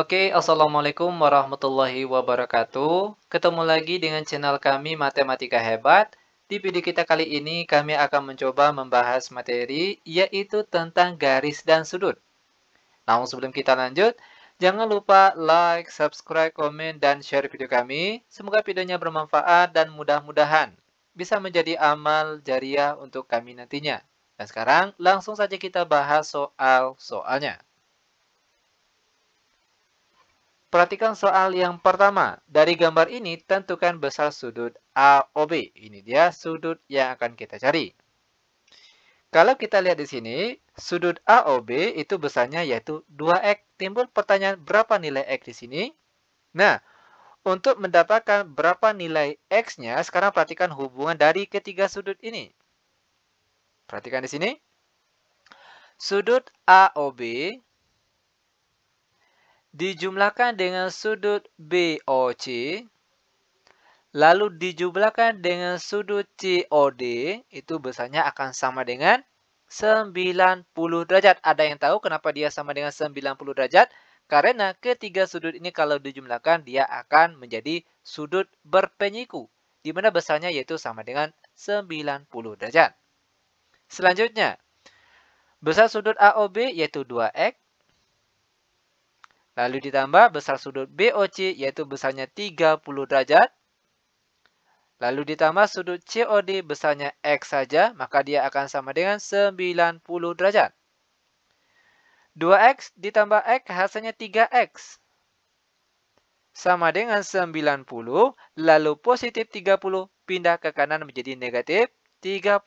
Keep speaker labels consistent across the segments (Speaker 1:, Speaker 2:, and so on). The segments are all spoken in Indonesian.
Speaker 1: Oke, Assalamualaikum warahmatullahi wabarakatuh. Ketemu lagi dengan channel kami Matematika Hebat. Di video kita kali ini kami akan mencoba membahas materi yaitu tentang garis dan sudut. Namun sebelum kita lanjut, jangan lupa like, subscribe, komen, dan share video kami. Semoga videonya bermanfaat dan mudah-mudahan bisa menjadi amal jariah untuk kami nantinya. Dan sekarang langsung saja kita bahas soal-soalnya. Perhatikan soal yang pertama. Dari gambar ini, tentukan besar sudut AOB. Ini dia sudut yang akan kita cari. Kalau kita lihat di sini, sudut AOB itu besarnya yaitu 2x. Timbul pertanyaan berapa nilai x di sini? Nah, untuk mendapatkan berapa nilai x-nya, sekarang perhatikan hubungan dari ketiga sudut ini. Perhatikan di sini. Sudut AOB dijumlahkan dengan sudut BOC, lalu dijumlahkan dengan sudut COD, itu besarnya akan sama dengan 90 derajat. Ada yang tahu kenapa dia sama dengan 90 derajat? Karena ketiga sudut ini kalau dijumlahkan, dia akan menjadi sudut berpenyiku, di mana besarnya yaitu sama dengan 90 derajat. Selanjutnya, besar sudut AOB yaitu 2x, lalu ditambah besar sudut BOC yaitu besarnya 30 derajat. Lalu ditambah sudut COD besarnya X saja, maka dia akan sama dengan 90 derajat. 2X ditambah X hasilnya 3X. Sama dengan 90, lalu positif 30 pindah ke kanan menjadi negatif 30.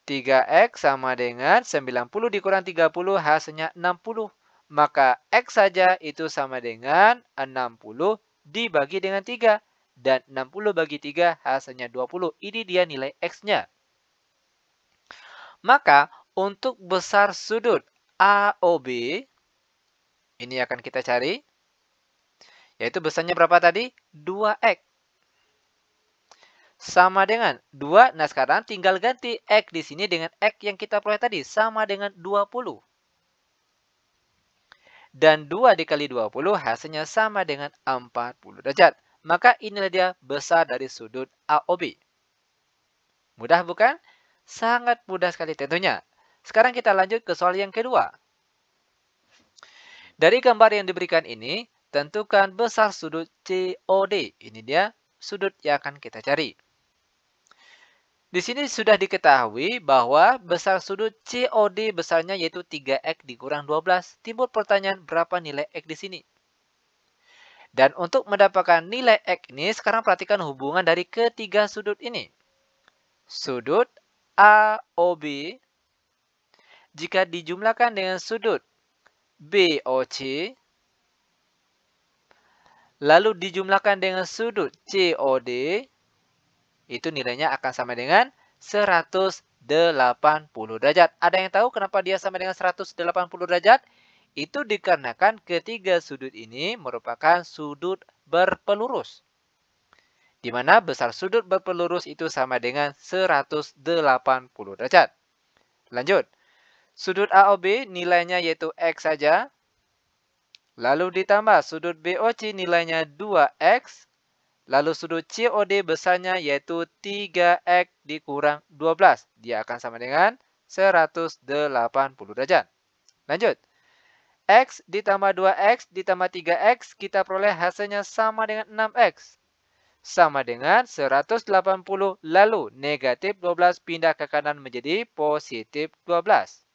Speaker 1: 3X sama dengan 90 dikurang 30 hasilnya 60. Maka X saja itu sama dengan 60 dibagi dengan 3. Dan 60 bagi 3 hasilnya 20. Ini dia nilai X-nya. Maka untuk besar sudut AOB, ini akan kita cari. Yaitu besarnya berapa tadi? 2X. Sama dengan 2. Nah sekarang tinggal ganti X di sini dengan X yang kita peroleh tadi. Sama dengan 20. Dan 2 dikali 20 hasilnya sama dengan 40 derajat. Maka inilah dia besar dari sudut AOB. Mudah bukan? Sangat mudah sekali tentunya. Sekarang kita lanjut ke soal yang kedua. Dari gambar yang diberikan ini, tentukan besar sudut COD. Ini dia sudut yang akan kita cari. Di sini sudah diketahui bahwa besar sudut COD besarnya yaitu 3x dikurang 12. Timbul pertanyaan berapa nilai x di sini? Dan untuk mendapatkan nilai x ini, sekarang perhatikan hubungan dari ketiga sudut ini. Sudut AOB jika dijumlahkan dengan sudut BOC, lalu dijumlahkan dengan sudut COD, itu nilainya akan sama dengan 180 derajat. Ada yang tahu kenapa dia sama dengan 180 derajat? Itu dikarenakan ketiga sudut ini merupakan sudut berpelurus. Di mana besar sudut berpelurus itu sama dengan 180 derajat. Lanjut. Sudut AOB nilainya yaitu X saja. Lalu ditambah sudut BOC nilainya 2X. Lalu sudut COD besarnya yaitu 3X dikurang 12. Dia akan sama dengan 180 derajat. Lanjut. X ditambah 2X ditambah 3X kita peroleh hasilnya sama dengan 6X. Sama dengan 180 lalu negatif 12 pindah ke kanan menjadi positif 12.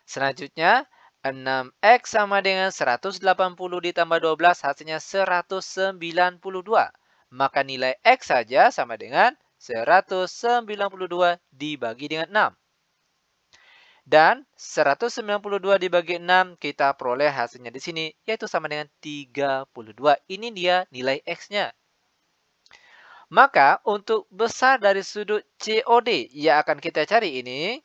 Speaker 1: Selanjutnya 6X sama dengan 180 ditambah 12 hasilnya 192. Maka nilai X saja sama dengan 192 dibagi dengan 6. Dan 192 dibagi 6 kita peroleh hasilnya di sini yaitu sama dengan 32. Ini dia nilai X-nya. Maka untuk besar dari sudut COD yang akan kita cari ini,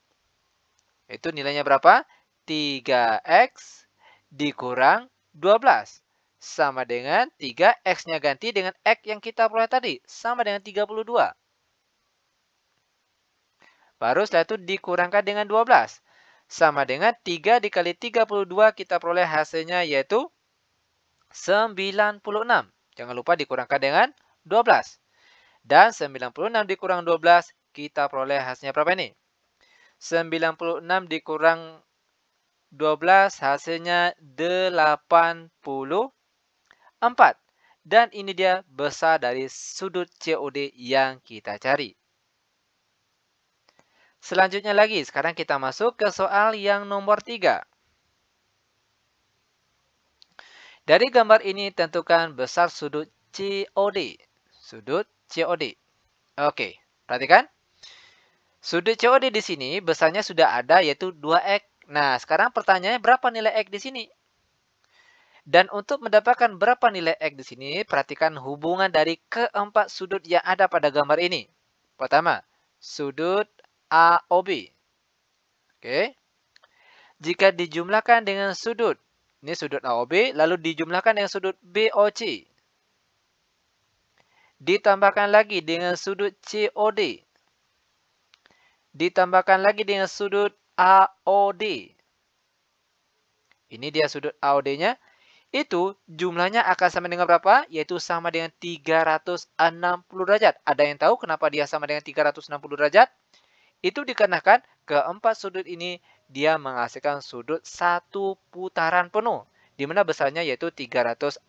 Speaker 1: itu nilainya berapa? 3X dikurang 12. Sama dengan 3, X-nya ganti dengan X yang kita peroleh tadi. Sama dengan 32. Baru setelah itu dikurangkan dengan 12. sama dengan 3 dikali 32 kita peroleh hasilnya yaitu 96. Jangan lupa dikurangkan dengan 12. Dan 96 dikurang 12 kita peroleh hasilnya berapa ini? 96 dikurang 12 hasilnya 84. Dan ini dia besar dari sudut COD yang kita cari. Selanjutnya lagi, sekarang kita masuk ke soal yang nomor 3. Dari gambar ini tentukan besar sudut COD. Sudut COD. Oke, perhatikan. Sudut COD di sini besarnya sudah ada yaitu 2x. Nah, sekarang pertanyaannya berapa nilai x di sini? Dan untuk mendapatkan berapa nilai x di sini, perhatikan hubungan dari keempat sudut yang ada pada gambar ini. Pertama, sudut AOB. Oke. Jika dijumlahkan dengan sudut, ini sudut AOB, lalu dijumlahkan dengan sudut BOC. Ditambahkan lagi dengan sudut COD. Ditambahkan lagi dengan sudut AOD. Ini dia sudut AOD-nya. Itu jumlahnya akan sama dengan berapa? Yaitu sama dengan 360 derajat. Ada yang tahu kenapa dia sama dengan 360 derajat? Itu dikarenakan keempat sudut ini dia menghasilkan sudut satu putaran penuh. Di mana besarnya yaitu 360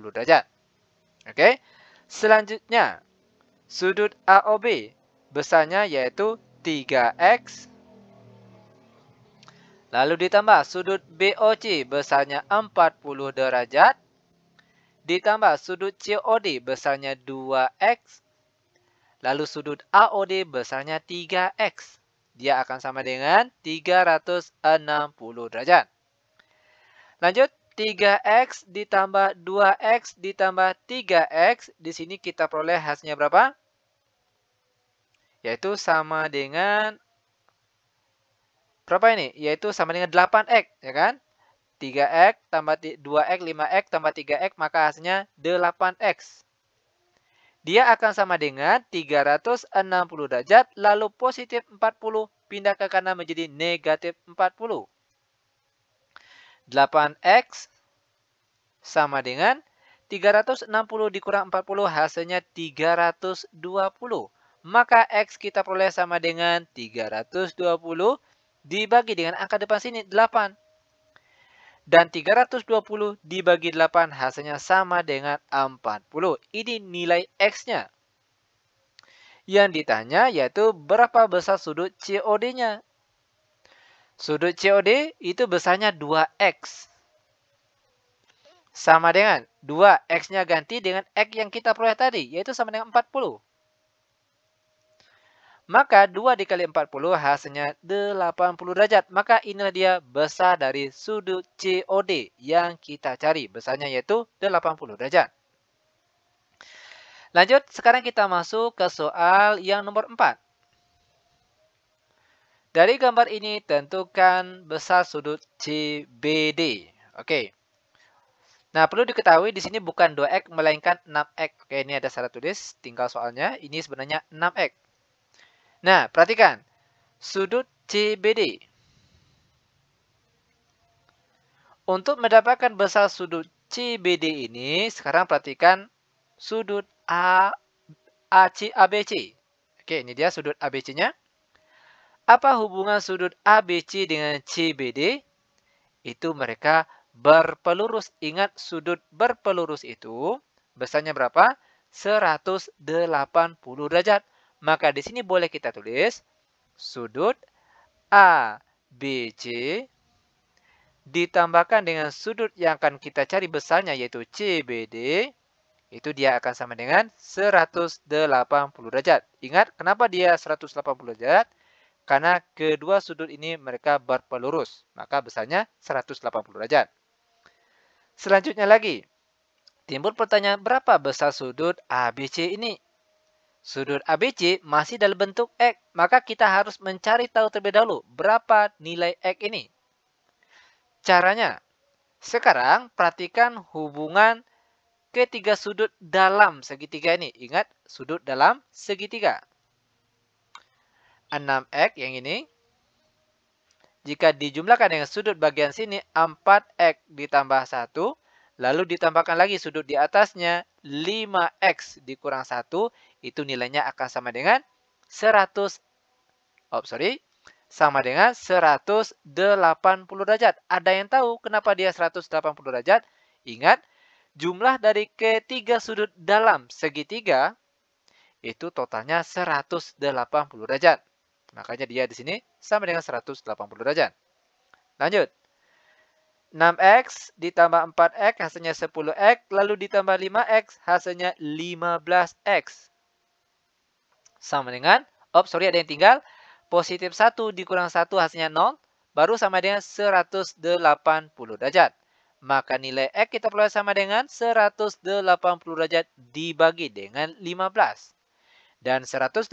Speaker 1: derajat. Oke. Selanjutnya, sudut AOB besarnya yaitu 3x. Lalu ditambah sudut BOC besarnya 40 derajat. Ditambah sudut COD besarnya 2x. Lalu sudut AOD besarnya 3x. Dia akan sama dengan 360 derajat. Lanjut, 3x ditambah 2x ditambah 3x. Di sini kita peroleh hasilnya berapa? Yaitu sama dengan berapa ini? Yaitu sama dengan 8x, ya kan? 3x tambah 2x, 5x tambah 3x, maka hasilnya 8x. Dia akan sama dengan 360 derajat, lalu positif 40, pindah ke kanan menjadi negatif 40. 8x sama dengan 360 dikurang 40, hasilnya 320. Maka x kita peroleh sama dengan 320 dibagi dengan angka depan sini 8. Dan 320 dibagi 8 hasilnya sama dengan 40. Ini nilai x-nya. Yang ditanya yaitu berapa besar sudut COD-nya. Sudut COD itu besarnya 2x. Sama dengan 2, x-nya ganti dengan x yang kita peroleh tadi, yaitu sama dengan 40. Maka 2 dikali 40 hasilnya 80 derajat. Maka inilah dia besar dari sudut COD yang kita cari. Besarnya yaitu 80 derajat. Lanjut, sekarang kita masuk ke soal yang nomor 4. Dari gambar ini tentukan besar sudut CBD. Oke. Nah, perlu diketahui di sini bukan 2x melainkan 6x. Oke, ini ada syarat tulis, tinggal soalnya. Ini sebenarnya 6x. Nah, perhatikan. Sudut CBD. Untuk mendapatkan besar sudut CBD ini, sekarang perhatikan sudut ABC. Oke, ini dia sudut ABC-nya. Apa hubungan sudut ABC dengan CBD? Itu mereka berpelurus. Ingat, sudut berpelurus itu besarnya berapa? 180 derajat. Maka di sini boleh kita tulis sudut ABC ditambahkan dengan sudut yang akan kita cari besarnya yaitu CBD. Itu dia akan sama dengan 180 derajat. Ingat, kenapa dia 180 derajat? Karena kedua sudut ini mereka berpelurus. Maka besarnya 180 derajat. Selanjutnya lagi. Timbul pertanyaan berapa besar sudut ABC ini? Sudut ABC masih dalam bentuk X. Maka kita harus mencari tahu terlebih dahulu berapa nilai X ini. Caranya. Sekarang perhatikan hubungan ketiga sudut dalam segitiga ini. Ingat, sudut dalam segitiga. 6x yang ini jika dijumlahkan dengan sudut bagian sini 4x ditambah 1, lalu ditambahkan lagi sudut di atasnya 5x dikurang 1, itu nilainya akan sama dengan 100. Sama dengan 180 derajat. Ada yang tahu kenapa dia 180 derajat? Ingat, jumlah dari ketiga sudut dalam segitiga itu totalnya 180 derajat. Makanya dia di sini sama dengan 180 derajat. Lanjut. 6x ditambah 4x hasilnya 10x, lalu ditambah 5x hasilnya 15x. Sama dengan, ada yang tinggal. Positif 1 dikurang 1 hasilnya 0, baru sama dengan 180 derajat. Maka nilai X kita peroleh sama dengan 180 derajat dibagi dengan 15. Dan 180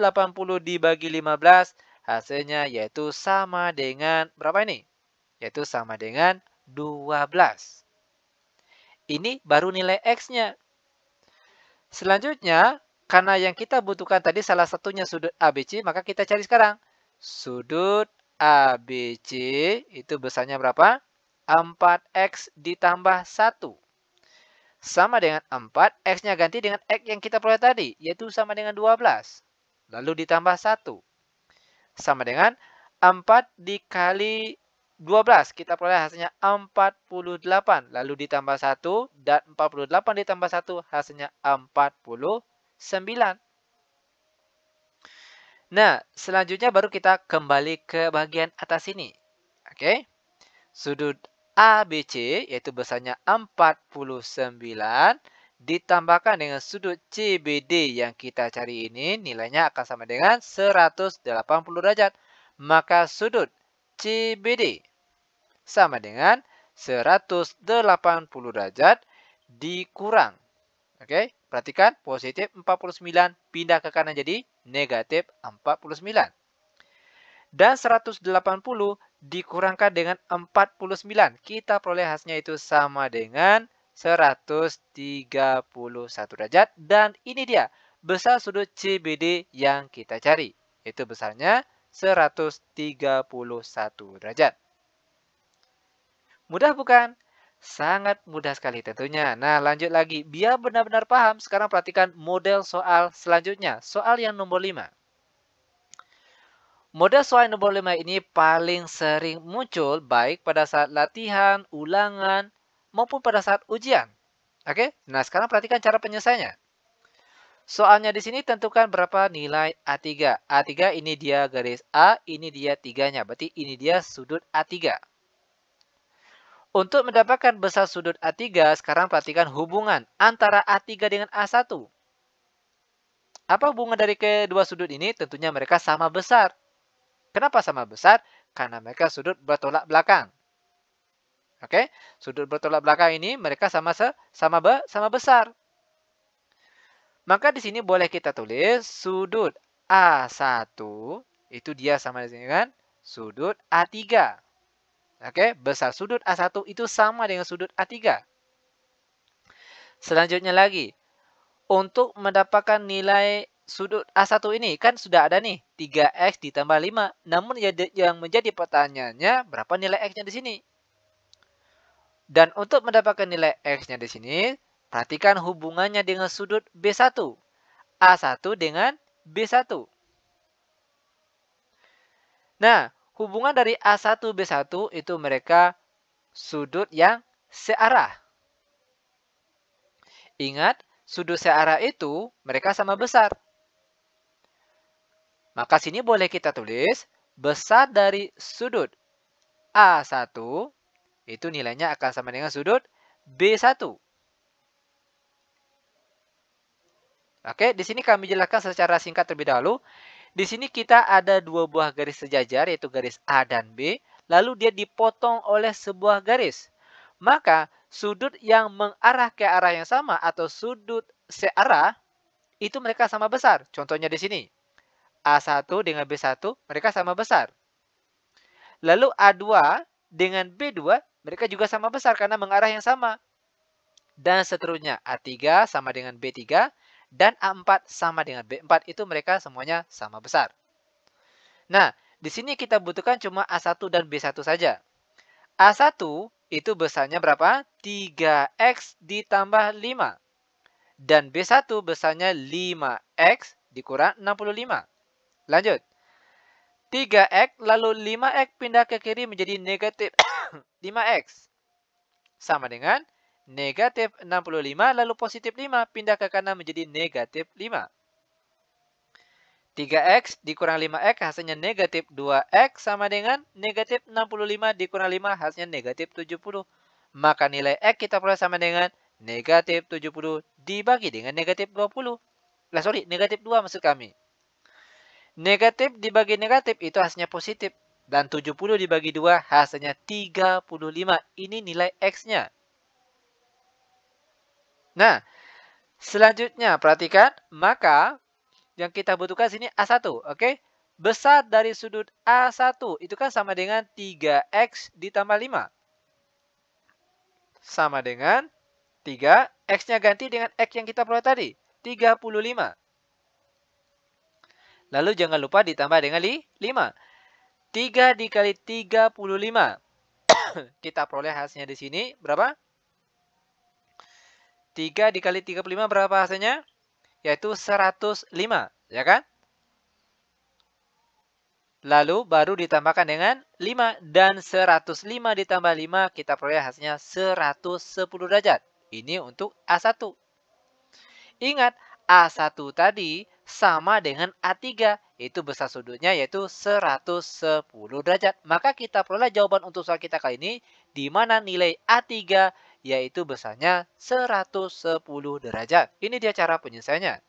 Speaker 1: dibagi 15 hasilnya yaitu sama dengan berapa ini? Yaitu sama dengan 12. Ini baru nilai X-nya. Selanjutnya, karena yang kita butuhkan tadi salah satunya sudut ABC, maka kita cari sekarang. Sudut ABC itu besarnya berapa? 4x ditambah 1. Sama dengan 4, x-nya ganti dengan x yang kita peroleh tadi, yaitu sama dengan 12. Lalu ditambah 1. Sama dengan 4 dikali 12. Kita peroleh hasilnya 48. Lalu ditambah 1, dan 48 ditambah 1 hasilnya 49. Nah, selanjutnya baru kita kembali ke bagian atas ini. Oke. Sudut ABC, yaitu besarnya 49, ditambahkan dengan sudut CBD yang kita cari ini, nilainya akan sama dengan 180 derajat. Maka sudut CBD sama dengan 180 derajat dikurang. Oke, perhatikan positif 49 pindah ke kanan jadi negatif 49. Dan 180 dikurangkan dengan 49. Kita peroleh hasilnya itu sama dengan 131 derajat. Dan ini dia besar sudut CBD yang kita cari. Itu besarnya 131 derajat. Mudah bukan? Sangat mudah sekali tentunya. Nah, lanjut lagi. Biar benar-benar paham, sekarang perhatikan model soal selanjutnya. Soal yang nomor 5. Model soal nomor 5 ini paling sering muncul baik pada saat latihan, ulangan, maupun pada saat ujian. Oke? Nah, sekarang perhatikan cara penyelesaiannya. Soalnya di sini tentukan berapa nilai A3. A3 ini dia garis A, ini dia 3-nya. Berarti ini dia sudut A3. Untuk mendapatkan besar sudut A3, sekarang perhatikan hubungan antara A3 dengan A1. Apa hubungan dari kedua sudut ini? Tentunya mereka sama besar. Kenapa sama besar? Karena mereka sudut bertolak belakang. Oke, sudut bertolak belakang ini mereka sama besar. Maka di sini boleh kita tulis sudut A1 itu dia sama dengan sudut A3. Oke, besar sudut A1 itu sama dengan sudut A3. Selanjutnya lagi, untuk mendapatkan nilai sudut A1 ini, kan sudah ada nih, 3x ditambah 5. Namun yang menjadi pertanyaannya, berapa nilai x-nya di sini? Dan untuk mendapatkan nilai x-nya di sini, perhatikan hubungannya dengan sudut B1. A1 dengan B1. Nah, hubungan dari A1, B1 itu mereka sudut yang searah. Ingat, sudut searah itu mereka sama besar. Maka sini boleh kita tulis besar dari sudut A1 itu nilainya akan sama dengan sudut B1. Oke, di sini kami jelaskan secara singkat terlebih dahulu. Di sini kita ada dua buah garis sejajar, yaitu garis A dan B. Lalu dia dipotong oleh sebuah garis. Maka sudut yang mengarah ke arah yang sama atau sudut searah, itu mereka sama besar. Contohnya di sini. A1 dengan B1, mereka sama besar. Lalu A2 dengan B2, mereka juga sama besar karena mengarah yang sama. Dan seterusnya, A3 sama dengan B3. Dan A4 sama dengan B4 itu mereka semuanya sama besar. Nah, Di sini kita butuhkan cuma A1 dan B1 saja. A1 itu besarnya berapa? 3X ditambah 5. Dan B1 besarnya 5X dikurang 65. Lanjut. 3X lalu 5X pindah ke kiri menjadi negatif 5X. Sama dengan negatif 65 lalu positif 5 pindah ke kanan menjadi negatif 5. 3X dikurang 5X hasilnya negatif 2X sama dengan negatif 65 dikurang 5 hasilnya negatif 70. Maka nilai X kita peroleh sama dengan negatif 70 dibagi dengan negatif 20. Negatif 2 maksud kami. Negatif dibagi negatif itu hasilnya positif. Dan 70 dibagi 2 hasilnya 35. Ini nilai X-nya. Nah, selanjutnya perhatikan. Maka yang kita butuhkan sini A1. Oke? Besar dari sudut A1 itu kan sama dengan 3X ditambah 5. Sama dengan 3. X-nya ganti dengan X yang kita peroleh tadi. 35. Lalu jangan lupa ditambah dengan 5. 3 dikali 35. Kita peroleh hasilnya di sini berapa? 3 dikali 35 berapa hasilnya? Yaitu 105. Ya kan? Lalu baru ditambahkan dengan 5. Dan 105 ditambah 5 kita peroleh hasilnya 110 derajat. Ini untuk A1. Ingat, A1 tadi sama dengan A3. Itu besar sudutnya yaitu 110 derajat. Maka kita peroleh jawaban untuk soal kita kali ini. Di mana nilai A3 yaitu besarnya 110 derajat. Ini dia cara penyelesaiannya.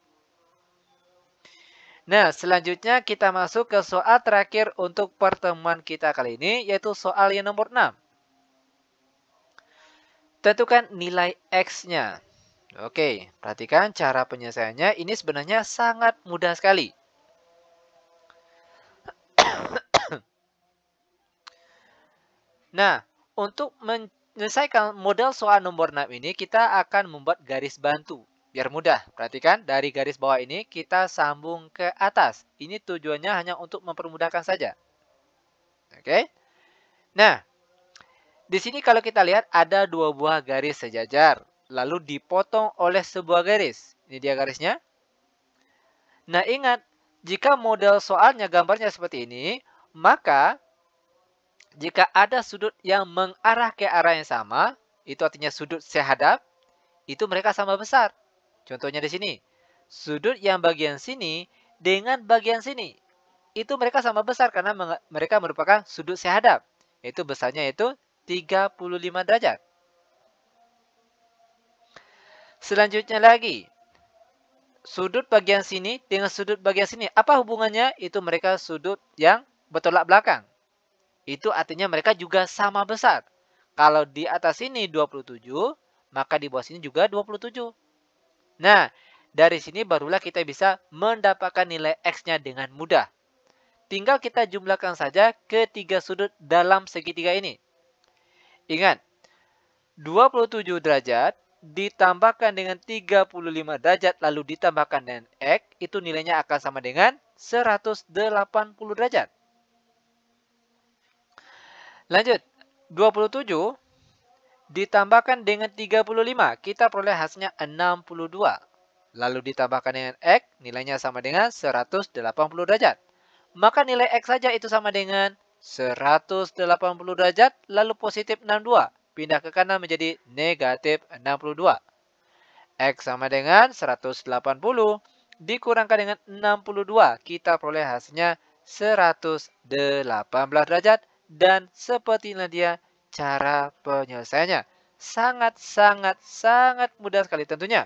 Speaker 1: Nah, selanjutnya kita masuk ke soal terakhir untuk pertemuan kita kali ini. Yaitu soal yang nomor 6. Tentukan nilai X-nya. Oke, perhatikan cara penyelesaiannya. Ini sebenarnya sangat mudah sekali. Nah, untuk menyelesaikan model soal nomor 6 ini, kita akan membuat garis bantu. Biar mudah. Perhatikan, dari garis bawah ini kita sambung ke atas. Ini tujuannya hanya untuk mempermudahkan saja. Oke. Nah, di sini kalau kita lihat ada dua buah garis sejajar. Lalu dipotong oleh sebuah garis. Ini dia garisnya. Nah, ingat, jika model soalnya gambarnya seperti ini, maka jika ada sudut yang mengarah ke arah yang sama, itu artinya sudut sehadap, itu mereka sama besar. Contohnya di sini. Sudut yang bagian sini dengan bagian sini. Itu mereka sama besar karena mereka merupakan sudut sehadap. Itu besarnya itu 35 derajat. Selanjutnya lagi. Sudut bagian sini dengan sudut bagian sini. Apa hubungannya? Itu mereka sudut yang bertolak belakang. Itu artinya mereka juga sama besar. Kalau di atas sini 27, maka di bawah sini juga 27. Nah, dari sini barulah kita bisa mendapatkan nilai X-nya dengan mudah. Tinggal kita jumlahkan saja ketiga sudut dalam segitiga ini. Ingat, 27 derajat ditambahkan dengan 35 derajat lalu ditambahkan dengan X, itu nilainya akan sama dengan 180 derajat. Lanjut, 27 ditambahkan dengan 35, kita peroleh hasilnya 62. Lalu ditambahkan dengan X, nilainya sama dengan 180 derajat. Maka nilai X saja itu sama dengan 180 derajat, lalu positif 62. Pindah ke kanan menjadi negatif 62. X sama dengan 180 dikurangkan dengan 62. Kita peroleh hasilnya 118 derajat. Dan seperti inilah dia cara penyelesaiannya. Sangat mudah sekali tentunya.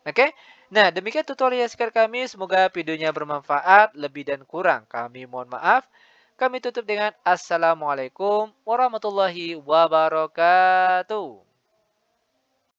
Speaker 1: Oke. Nah, demikian tutorial singkat kami. Semoga videonya bermanfaat. Lebih dan kurang kami mohon maaf. Kami tutup dengan Assalamualaikum warahmatullahi wabarakatuh.